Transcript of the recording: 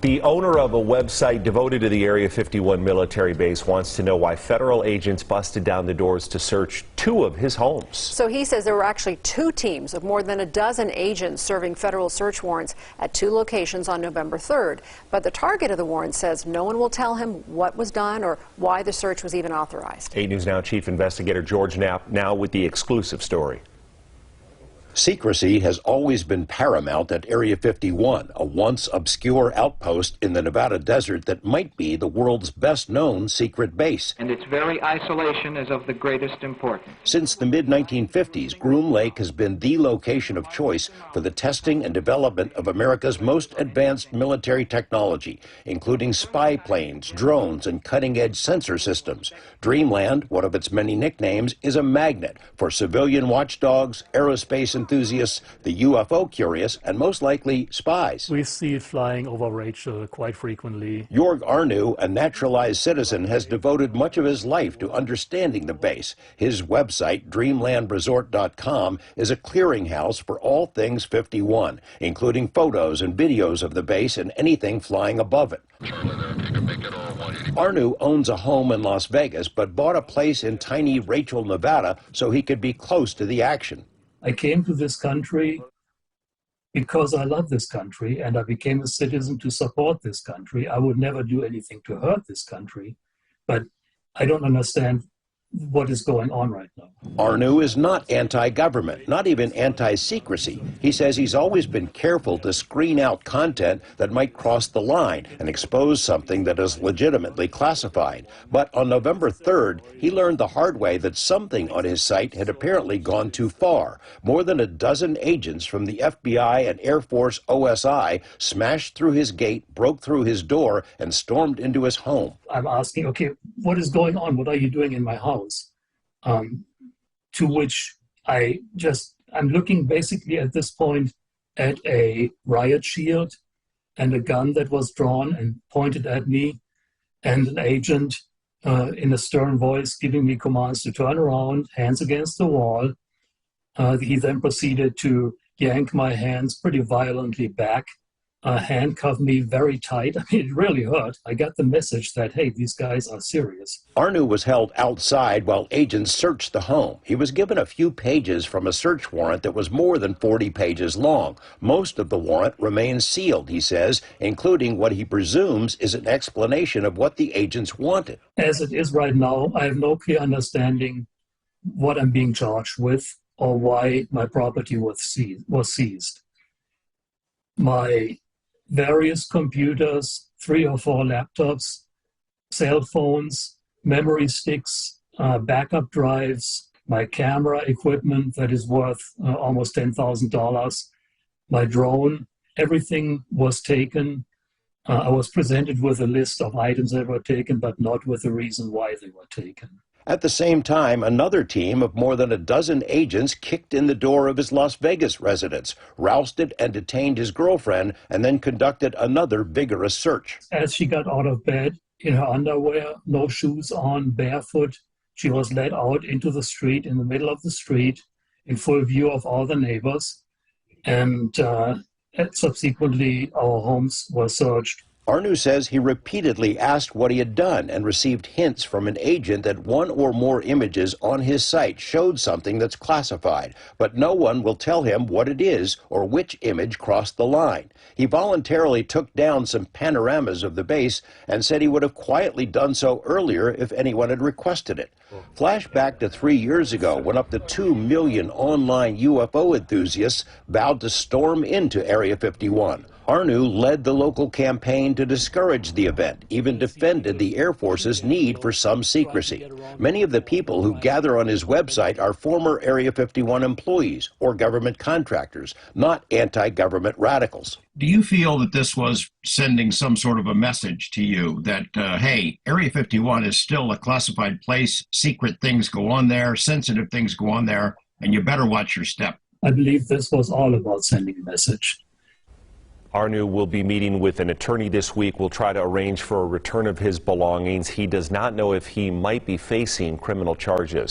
The owner of a website devoted to the Area 51 military base wants to know why federal agents busted down the doors to search two of his homes. So he says there were actually two teams of more than a dozen agents serving federal search warrants at two locations on November 3rd. But the target of the warrant says no one will tell him what was done or why the search was even authorized. 8 News Now Chief Investigator George Knapp now with the exclusive story. Secrecy has always been paramount at Area 51, a once obscure outpost in the Nevada desert that might be the world's best-known secret base. And its very isolation is of the greatest importance. Since the mid-1950s, Groom Lake has been the location of choice for the testing and development of America's most advanced military technology, including spy planes, drones, and cutting-edge sensor systems. Dreamland, one of its many nicknames, is a magnet for civilian watchdogs, aerospace enthusiasts, the UFO curious, and most likely spies. We see it flying over Rachel quite frequently. Jorg Arnu, a naturalized citizen, has devoted much of his life to understanding the base. His website, dreamlandresort.com, is a clearinghouse for all things 51, including photos and videos of the base and anything flying above it. Arnu owns a home in Las Vegas, but bought a place in tiny Rachel, Nevada, so he could be close to the action. I came to this country because I love this country, and I became a citizen to support this country. I would never do anything to hurt this country, but I don't understand what is going on right now. Arnu is not anti-government, not even anti-secrecy. He says he's always been careful to screen out content that might cross the line and expose something that is legitimately classified. But on November 3rd, he learned the hard way that something on his site had apparently gone too far. More than a dozen agents from the FBI and Air Force OSI smashed through his gate, broke through his door, and stormed into his home. I'm asking, okay, what is going on? What are you doing in my house? To which I'm looking basically at this point at a riot shield and a gun that was drawn and pointed at me, and an agent in a stern voice giving me commands to turn around, hands against the wall. He then proceeded to yank my hands pretty violently back, handcuffed me very tight. I mean, it really hurt. I got the message that, hey, these guys are serious. Arnu was held outside while agents searched the home. He was given a few pages from a search warrant that was more than 40 pages long. Most of the warrant remains sealed, he says, including what he presumes is an explanation of what the agents wanted. As it is right now, I have no clear understanding what I'm being charged with or why my property was seized. My various computers, 3 or 4 laptops, cell phones, memory sticks, backup drives, my camera equipment that is worth almost $10,000, my drone, everything was taken. I was presented with a list of items that were taken, but not with a reason why they were taken. At the same time, another team of more than a dozen agents kicked in the door of his Las Vegas residence, rousted and detained his girlfriend, and then conducted another vigorous search. As she got out of bed, in her underwear, no shoes on, barefoot, she was led out into the street, in the middle of the street, in full view of all the neighbors, and subsequently our homes were searched. Arnu says he repeatedly asked what he had done and received hints from an agent that one or more images on his site showed something that's classified, but no one will tell him what it is or which image crossed the line. He voluntarily took down some panoramas of the base and said he would have quietly done so earlier if anyone had requested it. Flashback to 3 years ago when up to 2 million online UFO enthusiasts vowed to storm into Area 51. Arnu led the local campaign to discourage the event, even defended the Air Force's need for some secrecy. Many of the people who gather on his website are former Area 51 employees or government contractors, not anti-government radicals. Do you feel that this was sending some sort of a message to you that, hey, Area 51 is still a classified place, secret things go on there, sensitive things go on there, and you better watch your step? I believe this was all about sending a message. Arnu will be meeting with an attorney this week. We'll try to arrange for a return of his belongings. He does not know if he might be facing criminal charges.